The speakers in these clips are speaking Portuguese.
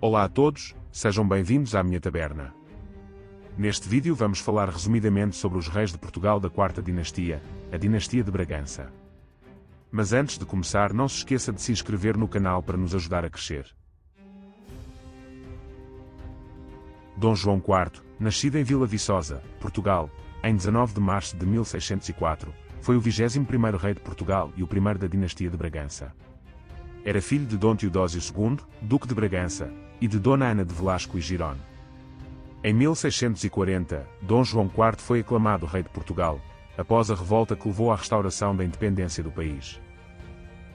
Olá a todos, sejam bem-vindos à minha taberna. Neste vídeo vamos falar resumidamente sobre os reis de Portugal da quarta dinastia, a dinastia de Bragança. Mas antes de começar, não se esqueça de se inscrever no canal para nos ajudar a crescer. Dom João IV, nascido em Vila Viçosa, Portugal, em 19 de março de 1604, foi o 21º rei de Portugal e o primeiro da dinastia de Bragança. Era filho de Dom Teodósio II, duque de Bragança, e de Dona Ana de Velasco e Girón. Em 1640, Dom João IV foi aclamado rei de Portugal, após a revolta que levou à restauração da independência do país.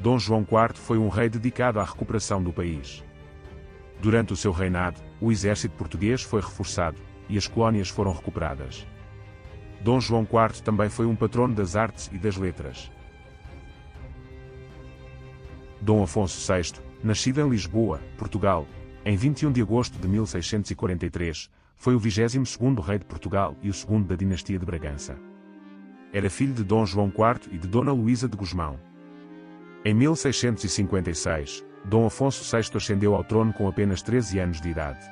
Dom João IV foi um rei dedicado à recuperação do país. Durante o seu reinado, o exército português foi reforçado, e as colónias foram recuperadas. Dom João IV também foi um patrono das artes e das letras. Dom Afonso VI, nascido em Lisboa, Portugal, em 21 de agosto de 1643, foi o 22º rei de Portugal e o segundo da dinastia de Bragança. Era filho de Dom João IV e de Dona Luísa de Gusmão. Em 1656, Dom Afonso VI ascendeu ao trono com apenas 13 anos de idade.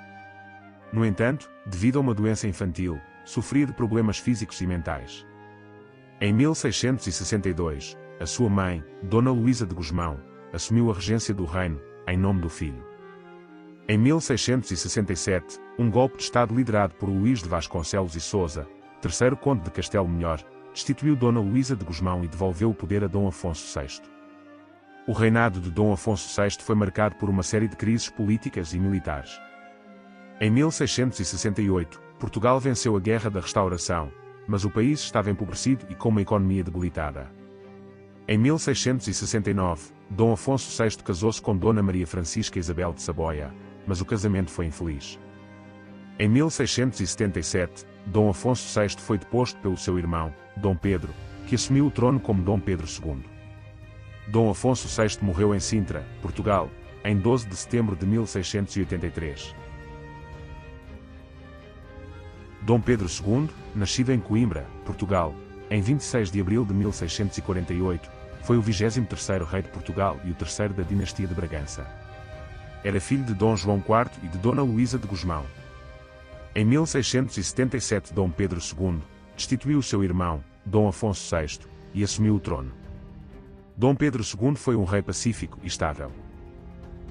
No entanto, devido a uma doença infantil, sofria de problemas físicos e mentais. Em 1662, a sua mãe, Dona Luísa de Gusmão, assumiu a regência do reino, em nome do filho. Em 1667, um golpe de Estado liderado por Luís de Vasconcelos e Sousa, terceiro conde de Castelo Melhor, destituiu Dona Luísa de Gusmão e devolveu o poder a Dom Afonso VI. O reinado de Dom Afonso VI foi marcado por uma série de crises políticas e militares. Em 1668, Portugal venceu a Guerra da Restauração, mas o país estava empobrecido e com uma economia debilitada. Em 1669, Dom Afonso VI casou-se com Dona Maria Francisca Isabel de Saboia, mas o casamento foi infeliz. Em 1677, Dom Afonso VI foi deposto pelo seu irmão, Dom Pedro, que assumiu o trono como Dom Pedro II. Dom Afonso VI morreu em Sintra, Portugal, em 12 de setembro de 1683. Dom Pedro II, nascido em Coimbra, Portugal, em 26 de abril de 1648, foi o 23º rei de Portugal e o terceiro da dinastia de Bragança. Era filho de Dom João IV e de Dona Luísa de Gusmão. Em 1677 Dom Pedro II destituiu o seu irmão, Dom Afonso VI, e assumiu o trono. Dom Pedro II foi um rei pacífico e estável.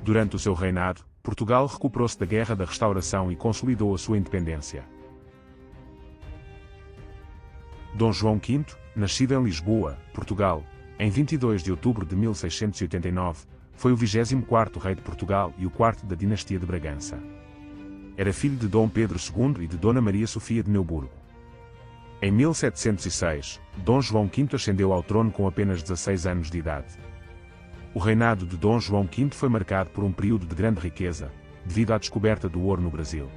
Durante o seu reinado, Portugal recuperou-se da Guerra da Restauração e consolidou a sua independência. Dom João V, nascido em Lisboa, Portugal, em 22 de outubro de 1689, foi o 24º rei de Portugal e o quarto da dinastia de Bragança. Era filho de Dom Pedro II e de Dona Maria Sofia de Neuburgo. Em 1706, Dom João V ascendeu ao trono com apenas 16 anos de idade. O reinado de Dom João V foi marcado por um período de grande riqueza, devido à descoberta do ouro no Brasil.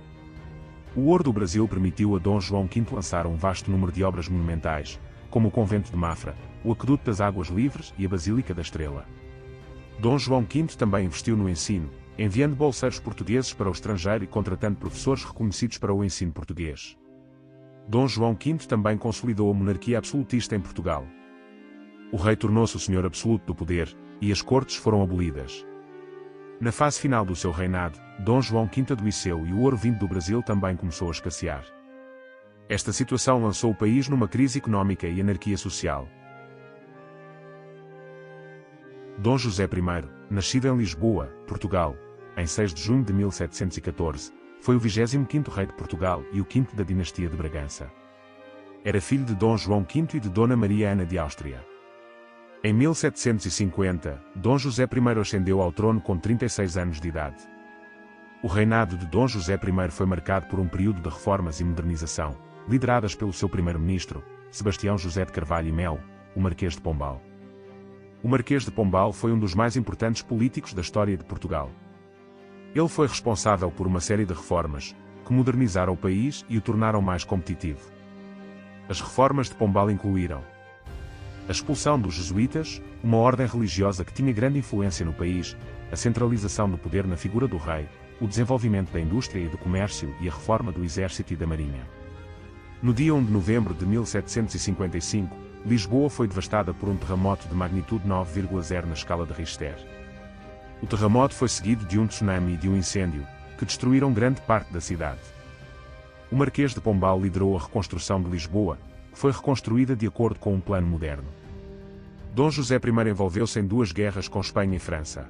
O ouro do Brasil permitiu a Dom João V lançar um vasto número de obras monumentais, como o Convento de Mafra, o Aqueduto das Águas Livres e a Basílica da Estrela. Dom João V também investiu no ensino, enviando bolseiros portugueses para o estrangeiro e contratando professores reconhecidos para o ensino português. Dom João V também consolidou a monarquia absolutista em Portugal. O rei tornou-se o senhor absoluto do poder, e as cortes foram abolidas. Na fase final do seu reinado, Dom João V adoeceu e o ouro vindo do Brasil também começou a escassear. Esta situação lançou o país numa crise económica e anarquia social. Dom José I, nascido em Lisboa, Portugal, em 6 de junho de 1714, foi o 25º rei de Portugal e o quinto da dinastia de Bragança. Era filho de Dom João V e de Dona Maria Ana de Áustria. Em 1750, Dom José I ascendeu ao trono com 36 anos de idade. O reinado de Dom José I foi marcado por um período de reformas e modernização, lideradas pelo seu primeiro-ministro, Sebastião José de Carvalho e Melo, o Marquês de Pombal. O Marquês de Pombal foi um dos mais importantes políticos da história de Portugal. Ele foi responsável por uma série de reformas, que modernizaram o país e o tornaram mais competitivo. As reformas de Pombal incluíram a expulsão dos jesuítas, uma ordem religiosa que tinha grande influência no país, a centralização do poder na figura do rei, o desenvolvimento da indústria e do comércio e a reforma do exército e da marinha. No dia 1 de novembro de 1755, Lisboa foi devastada por um terremoto de magnitude 9,0 na escala de Richter. O terremoto foi seguido de um tsunami e de um incêndio, que destruíram grande parte da cidade. O Marquês de Pombal liderou a reconstrução de Lisboa, que foi reconstruída de acordo com um plano moderno. Dom José I envolveu-se em duas guerras com Espanha e França.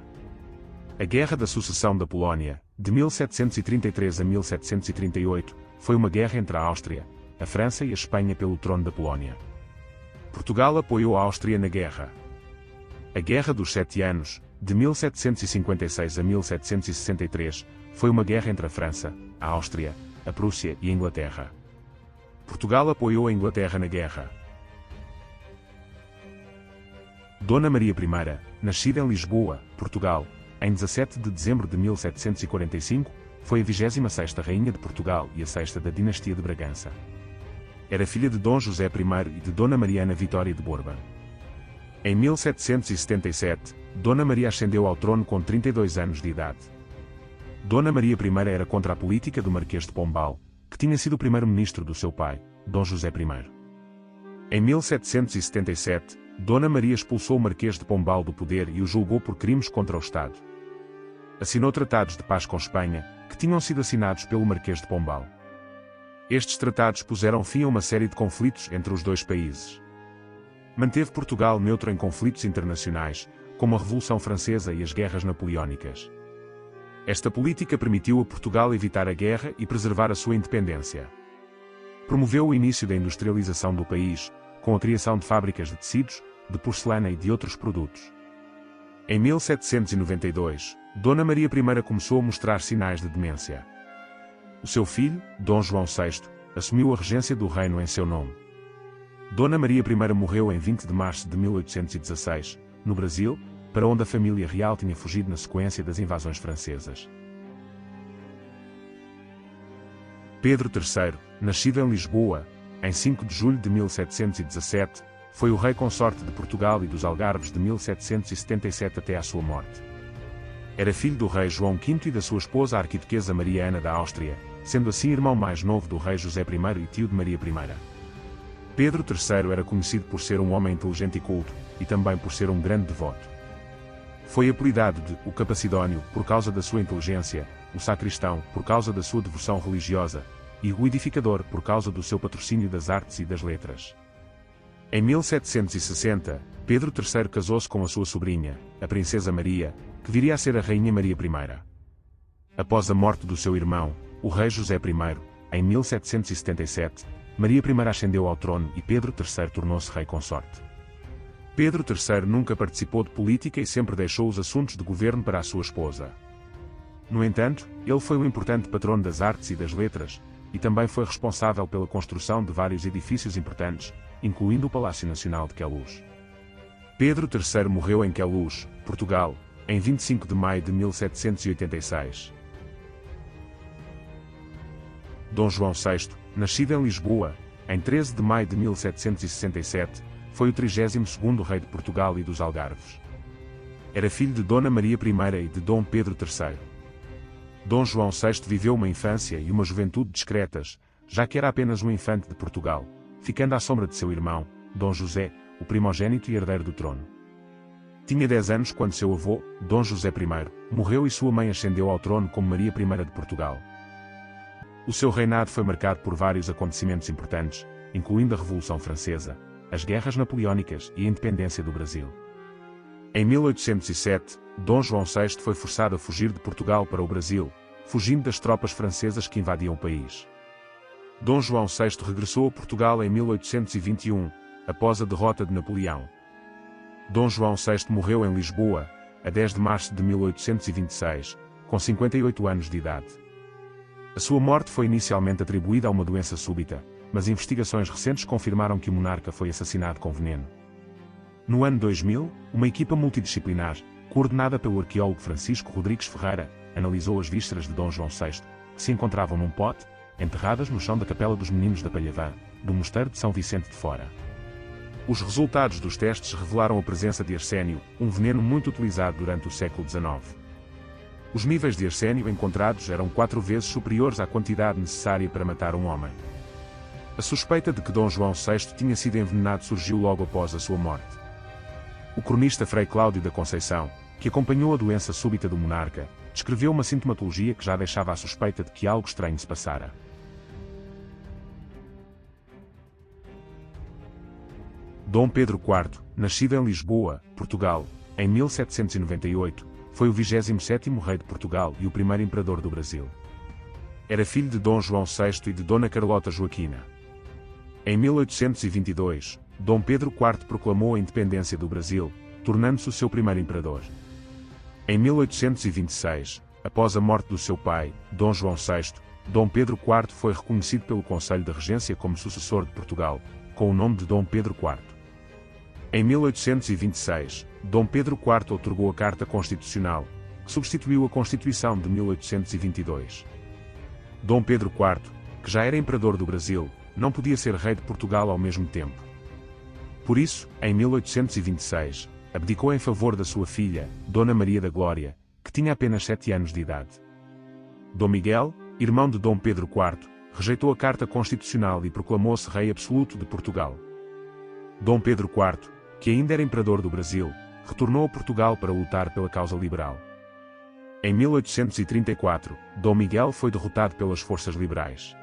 A Guerra da Sucessão da Polónia, de 1733 a 1738, foi uma guerra entre a Áustria, a França e a Espanha pelo trono da Polónia. Portugal apoiou a Áustria na guerra. A Guerra dos Sete Anos, de 1756 a 1763, foi uma guerra entre a França, a Áustria, a Prússia e a Inglaterra. Portugal apoiou a Inglaterra na guerra. Dona Maria I, nascida em Lisboa, Portugal, em 17 de dezembro de 1745, foi a 26ª Rainha de Portugal e a 6ª da dinastia de Bragança. Era filha de Dom José I e de Dona Mariana Vitória de Bourbon. Em 1777, Dona Maria ascendeu ao trono com 32 anos de idade. Dona Maria I era contra a política do Marquês de Pombal, que tinha sido o primeiro-ministro do seu pai, Dom José I. Em 1777, Dona Maria expulsou o Marquês de Pombal do poder e o julgou por crimes contra o Estado. Assinou tratados de paz com Espanha, que tinham sido assinados pelo Marquês de Pombal. Estes tratados puseram fim a uma série de conflitos entre os dois países. Manteve Portugal neutro em conflitos internacionais, como a Revolução Francesa e as Guerras Napoleónicas. Esta política permitiu a Portugal evitar a guerra e preservar a sua independência. Promoveu o início da industrialização do país, com a criação de fábricas de tecidos, de porcelana e de outros produtos. Em 1792, Dona Maria I começou a mostrar sinais de demência. O seu filho, Dom João VI, assumiu a regência do reino em seu nome. Dona Maria I morreu em 20 de março de 1816, no Brasil, para onde a família real tinha fugido na sequência das invasões francesas. Pedro III, nascido em Lisboa, em 5 de julho de 1717, foi o rei consorte de Portugal e dos Algarves de 1777 até à sua morte. Era filho do rei João V e da sua esposa a arquiduquesa Maria Ana da Áustria, sendo assim irmão mais novo do rei José I e tio de Maria I. Pedro III era conhecido por ser um homem inteligente e culto, e também por ser um grande devoto. Foi apelidado de o Capacidónio por causa da sua inteligência, o Sacristão por causa da sua devoção religiosa, e o Edificador por causa do seu patrocínio das artes e das letras. Em 1760, Pedro III casou-se com a sua sobrinha, a Princesa Maria, que viria a ser a Rainha Maria I. Após a morte do seu irmão, o rei José I, em 1777, Maria I ascendeu ao trono e Pedro III tornou-se rei consorte. Pedro III nunca participou de política e sempre deixou os assuntos de governo para a sua esposa. No entanto, ele foi um importante patrono das artes e das letras, e também foi responsável pela construção de vários edifícios importantes, incluindo o Palácio Nacional de Queluz. Pedro III morreu em Queluz, Portugal, em 25 de maio de 1786. Dom João VI, nascido em Lisboa, em 13 de maio de 1767, foi o 32º rei de Portugal e dos Algarves. Era filho de Dona Maria I e de Dom Pedro III. Dom João VI viveu uma infância e uma juventude discretas, já que era apenas um infante de Portugal, ficando à sombra de seu irmão, Dom José, o primogênito e herdeiro do trono. Tinha 10 anos quando seu avô, Dom José I, morreu e sua mãe ascendeu ao trono como Maria I de Portugal. O seu reinado foi marcado por vários acontecimentos importantes, incluindo a Revolução Francesa, as Guerras Napoleónicas e a independência do Brasil. Em 1807, Dom João VI foi forçado a fugir de Portugal para o Brasil, fugindo das tropas francesas que invadiam o país. Dom João VI regressou a Portugal em 1821, após a derrota de Napoleão. Dom João VI morreu em Lisboa, a 10 de março de 1826, com 58 anos de idade. A sua morte foi inicialmente atribuída a uma doença súbita, mas investigações recentes confirmaram que o monarca foi assassinado com veneno. No ano 2000, uma equipa multidisciplinar, coordenada pelo arqueólogo Francisco Rodrigues Ferreira, analisou as vísceras de Dom João VI, que se encontravam num pote, enterradas no chão da Capela dos Meninos da Palhavã, do Mosteiro de São Vicente de Fora. Os resultados dos testes revelaram a presença de arsénio, um veneno muito utilizado durante o século XIX. Os níveis de arsénio encontrados eram 4 vezes superiores à quantidade necessária para matar um homem. A suspeita de que Dom João VI tinha sido envenenado surgiu logo após a sua morte. O cronista Frei Cláudio da Conceição, que acompanhou a doença súbita do monarca, descreveu uma sintomatologia que já deixava a suspeita de que algo estranho se passara. Dom Pedro IV, nascido em Lisboa, Portugal, em 1798, foi o 27º rei de Portugal e o primeiro imperador do Brasil. Era filho de Dom João VI e de Dona Carlota Joaquina. Em 1822, Dom Pedro IV proclamou a independência do Brasil, tornando-se o seu primeiro imperador. Em 1826, após a morte do seu pai, Dom João VI, Dom Pedro IV foi reconhecido pelo Conselho de Regência como sucessor de Portugal, com o nome de Dom Pedro IV. Em 1826, Dom Pedro IV outorgou a Carta Constitucional, que substituiu a Constituição de 1822. Dom Pedro IV, que já era imperador do Brasil, não podia ser rei de Portugal ao mesmo tempo. Por isso, em 1826, abdicou em favor da sua filha, Dona Maria da Glória, que tinha apenas 7 anos de idade. Dom Miguel, irmão de Dom Pedro IV, rejeitou a Carta Constitucional e proclamou-se rei absoluto de Portugal. Dom Pedro IV, que ainda era imperador do Brasil, retornou a Portugal para lutar pela causa liberal. Em 1834, Dom Miguel foi derrotado pelas forças liberais.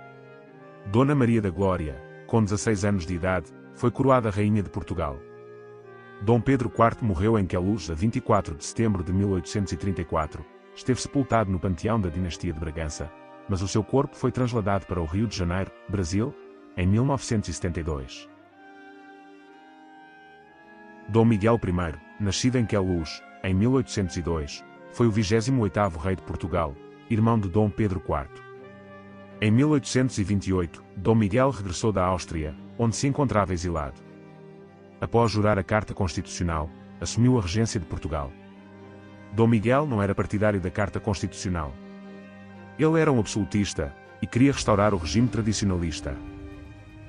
Dona Maria da Glória, com 16 anos de idade, foi coroada rainha de Portugal. Dom Pedro IV morreu em Queluz a 24 de setembro de 1834, esteve sepultado no panteão da dinastia de Bragança, mas o seu corpo foi trasladado para o Rio de Janeiro, Brasil, em 1972. Dom Miguel I, nascido em Queluz, em 1802, foi o 28º rei de Portugal, irmão de Dom Pedro IV. Em 1828, Dom Miguel regressou da Áustria, onde se encontrava exilado. Após jurar a Carta Constitucional, assumiu a regência de Portugal. Dom Miguel não era partidário da Carta Constitucional. Ele era um absolutista, e queria restaurar o regime tradicionalista.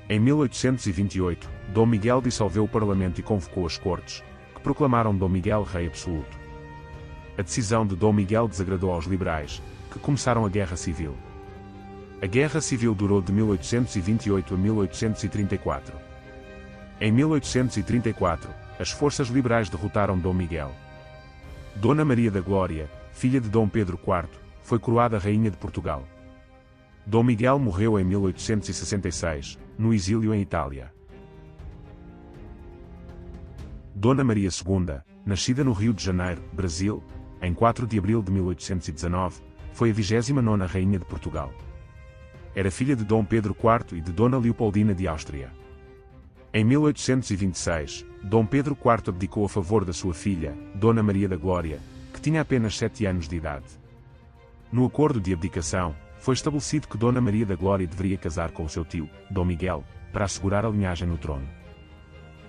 Em 1828, Dom Miguel dissolveu o Parlamento e convocou as Cortes, que proclamaram Dom Miguel rei absoluto. A decisão de Dom Miguel desagradou aos liberais, que começaram a Guerra Civil. A Guerra Civil durou de 1828 a 1834. Em 1834, as forças liberais derrotaram Dom Miguel. Dona Maria da Glória, filha de Dom Pedro IV, foi coroada rainha de Portugal. Dom Miguel morreu em 1866, no exílio em Itália. Dona Maria II, nascida no Rio de Janeiro, Brasil, em 4 de abril de 1819, foi a 29ª rainha de Portugal. Era filha de Dom Pedro IV e de Dona Leopoldina de Áustria. Em 1826, Dom Pedro IV abdicou a favor da sua filha, Dona Maria da Glória, que tinha apenas 7 anos de idade. No acordo de abdicação, foi estabelecido que Dona Maria da Glória deveria casar com o seu tio, Dom Miguel, para assegurar a linhagem no trono.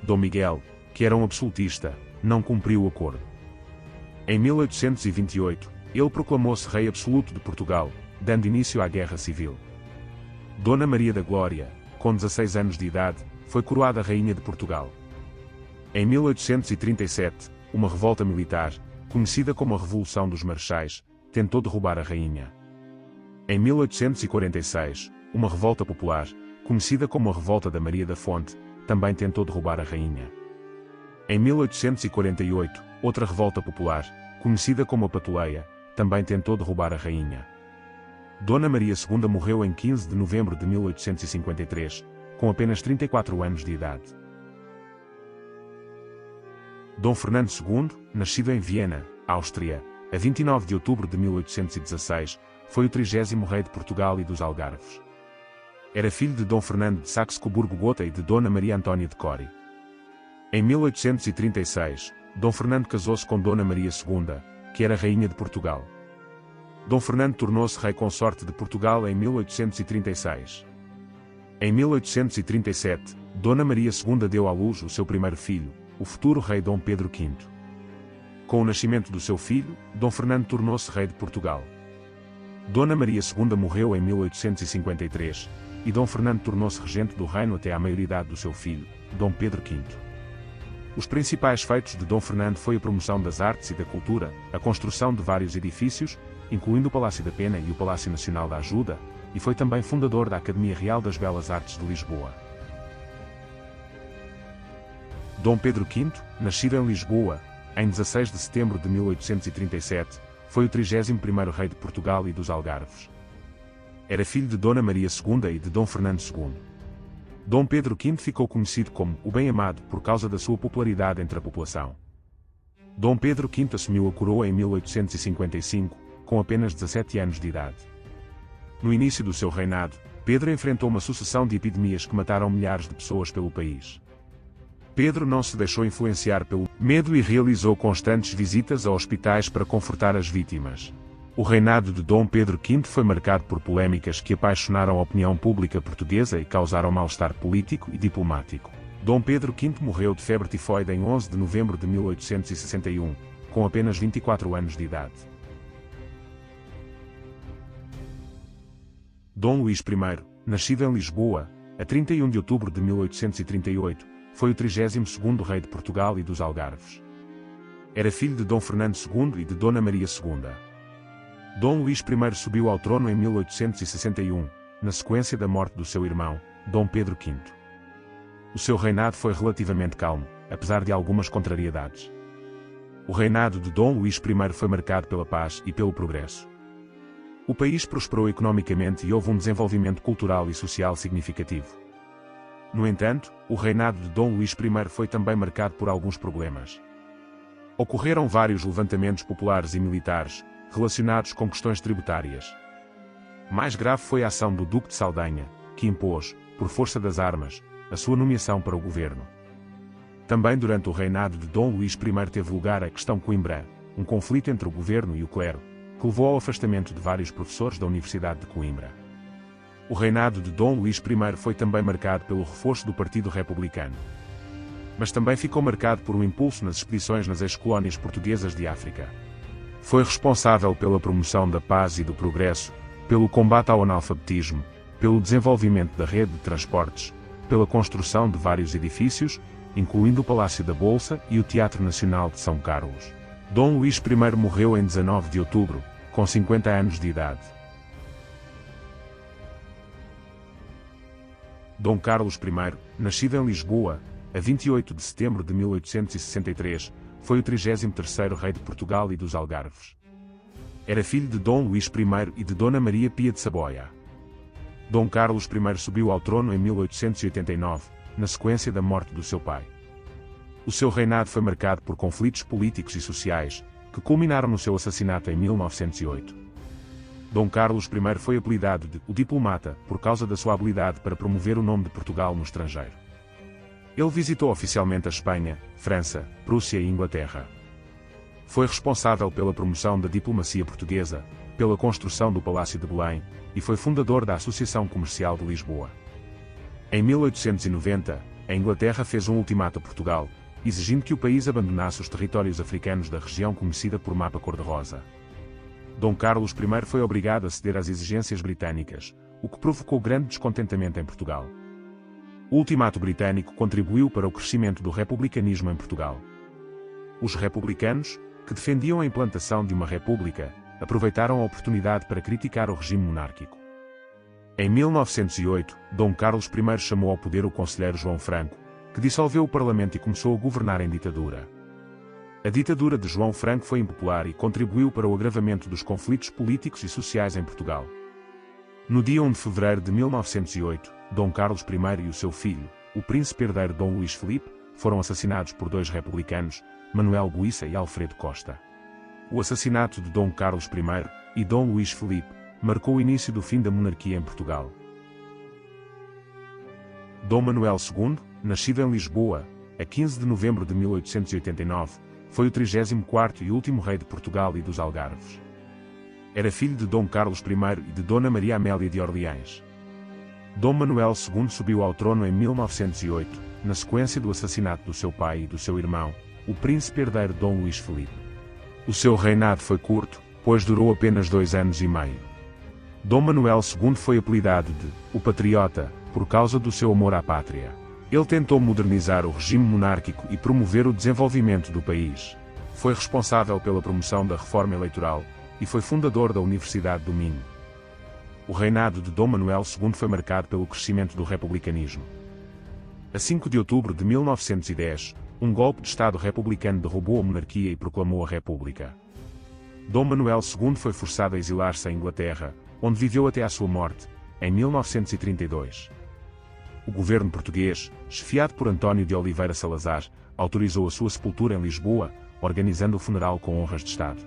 Dom Miguel, que era um absolutista, não cumpriu o acordo. Em 1828, ele proclamou-se rei absoluto de Portugal, dando início à Guerra Civil. Dona Maria da Glória, com 16 anos de idade, foi coroada rainha de Portugal. Em 1837, uma revolta militar, conhecida como a Revolução dos Marechais, tentou derrubar a rainha. Em 1846, uma revolta popular, conhecida como a Revolta da Maria da Fonte, também tentou derrubar a rainha. Em 1848, outra revolta popular, conhecida como a Patuleia, também tentou derrubar a rainha. Dona Maria II morreu em 15 de novembro de 1853, com apenas 34 anos de idade. Dom Fernando II, nascido em Viena, Áustria, a 29 de outubro de 1816, foi o 30º rei de Portugal e dos Algarves. Era filho de Dom Fernando de Saxe-Coburgo-Gotha e de Dona Maria Antônia de Cori. Em 1836, Dom Fernando casou-se com Dona Maria II, que era rainha de Portugal. Dom Fernando tornou-se rei consorte de Portugal em 1836. Em 1837, Dona Maria II deu à luz o seu primeiro filho, o futuro rei Dom Pedro V. Com o nascimento do seu filho, Dom Fernando tornou-se rei de Portugal. Dona Maria II morreu em 1853, e Dom Fernando tornou-se regente do reino até à maioridade do seu filho, Dom Pedro V. Os principais feitos de Dom Fernando foi a promoção das artes e da cultura, a construção de vários edifícios, incluindo o Palácio da Pena e o Palácio Nacional da Ajuda, e foi também fundador da Academia Real das Belas Artes de Lisboa. Dom Pedro V, nascido em Lisboa, em 16 de setembro de 1837, foi o 31º rei de Portugal e dos Algarves. Era filho de Dona Maria II e de Dom Fernando II. Dom Pedro V ficou conhecido como o Bem-Amado por causa da sua popularidade entre a população. Dom Pedro V assumiu a coroa em 1855, com apenas 17 anos de idade. No início do seu reinado, Pedro enfrentou uma sucessão de epidemias que mataram milhares de pessoas pelo país. Pedro não se deixou influenciar pelo medo e realizou constantes visitas a hospitais para confortar as vítimas. O reinado de Dom Pedro V foi marcado por polémicas que apaixonaram a opinião pública portuguesa e causaram mal-estar político e diplomático. Dom Pedro V morreu de febre tifoide em 11 de novembro de 1861, com apenas 24 anos de idade. Dom Luís I, nascido em Lisboa, a 31 de outubro de 1838, foi o 32º rei de Portugal e dos Algarves. Era filho de Dom Fernando II e de Dona Maria II. Dom Luís I subiu ao trono em 1861, na sequência da morte do seu irmão, Dom Pedro V. O seu reinado foi relativamente calmo, apesar de algumas contrariedades. O reinado de Dom Luís I foi marcado pela paz e pelo progresso. O país prosperou economicamente e houve um desenvolvimento cultural e social significativo. No entanto, o reinado de Dom Luís I foi também marcado por alguns problemas. Ocorreram vários levantamentos populares e militares, relacionados com questões tributárias. Mais grave foi a ação do Duque de Saldanha, que impôs, por força das armas, a sua nomeação para o governo. Também durante o reinado de Dom Luís I teve lugar a questão Coimbra, um conflito entre o governo e o clero, que levou ao afastamento de vários professores da Universidade de Coimbra. O reinado de Dom Luís I foi também marcado pelo reforço do Partido Republicano. Mas também ficou marcado por um impulso nas expedições nas ex-colónias portuguesas de África. Foi responsável pela promoção da paz e do progresso, pelo combate ao analfabetismo, pelo desenvolvimento da rede de transportes, pela construção de vários edifícios, incluindo o Palácio da Bolsa e o Teatro Nacional de São Carlos. Dom Luís I morreu em 19 de outubro, com 50 anos de idade. Dom Carlos I, nascido em Lisboa, a 28 de setembro de 1863, foi o 33º rei de Portugal e dos Algarves. Era filho de Dom Luís I e de Dona Maria Pia de Saboia. Dom Carlos I subiu ao trono em 1889, na sequência da morte do seu pai. O seu reinado foi marcado por conflitos políticos e sociais, que culminaram no seu assassinato em 1908. Dom Carlos I foi apelidado de "o diplomata" por causa da sua habilidade para promover o nome de Portugal no estrangeiro. Ele visitou oficialmente a Espanha, França, Prússia e Inglaterra. Foi responsável pela promoção da diplomacia portuguesa, pela construção do Palácio de Belém, e foi fundador da Associação Comercial de Lisboa. Em 1890, a Inglaterra fez um ultimato a Portugal, exigindo que o país abandonasse os territórios africanos da região conhecida por Mapa Cor-de-Rosa. Dom Carlos I foi obrigado a ceder às exigências britânicas, o que provocou grande descontentamento em Portugal. O ultimato britânico contribuiu para o crescimento do republicanismo em Portugal. Os republicanos, que defendiam a implantação de uma república, aproveitaram a oportunidade para criticar o regime monárquico. Em 1908, Dom Carlos I chamou ao poder o conselheiro João Franco, que dissolveu o parlamento e começou a governar em ditadura. A ditadura de João Franco foi impopular e contribuiu para o agravamento dos conflitos políticos e sociais em Portugal. No dia 1 de fevereiro de 1908, Dom Carlos I e o seu filho, o príncipe herdeiro Dom Luís Filipe, foram assassinados por dois republicanos, Manuel Buissa e Alfredo Costa. O assassinato de Dom Carlos I e Dom Luís Filipe marcou o início do fim da monarquia em Portugal. Dom Manuel II, nascido em Lisboa, a 15 de novembro de 1889, foi o 34º e último rei de Portugal e dos Algarves. Era filho de Dom Carlos I e de Dona Maria Amélia de Orleans. Dom Manuel II subiu ao trono em 1908, na sequência do assassinato do seu pai e do seu irmão, o príncipe herdeiro Dom Luís Filipe. O seu reinado foi curto, pois durou apenas 2 anos e meio. Dom Manuel II foi apelidado de "o Patriota", por causa do seu amor à pátria. Ele tentou modernizar o regime monárquico e promover o desenvolvimento do país. Foi responsável pela promoção da reforma eleitoral, e foi fundador da Universidade do Minho. O reinado de Dom Manuel II foi marcado pelo crescimento do republicanismo. A 5 de outubro de 1910, um golpe de Estado republicano derrubou a monarquia e proclamou a República. Dom Manuel II foi forçado a exilar-se à Inglaterra, onde viveu até à sua morte, em 1932. O governo português, chefiado por António de Oliveira Salazar, autorizou a sua sepultura em Lisboa, organizando o funeral com honras de Estado.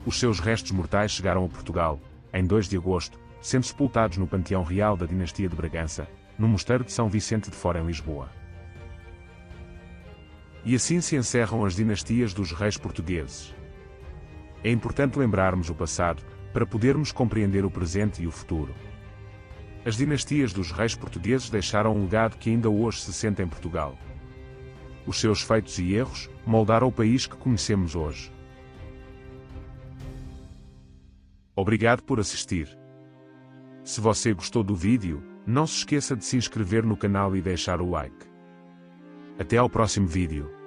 Os seus restos mortais chegaram a Portugal, em 2 de agosto, sendo sepultados no Panteão Real da dinastia de Bragança, no Mosteiro de São Vicente de Fora em Lisboa. E assim se encerram as dinastias dos reis portugueses. É importante lembrarmos o passado, para podermos compreender o presente e o futuro. As dinastias dos reis portugueses deixaram um legado que ainda hoje se sente em Portugal. Os seus feitos e erros moldaram o país que conhecemos hoje. Obrigado por assistir. Se você gostou do vídeo, não se esqueça de se inscrever no canal e deixar o like. Até ao próximo vídeo.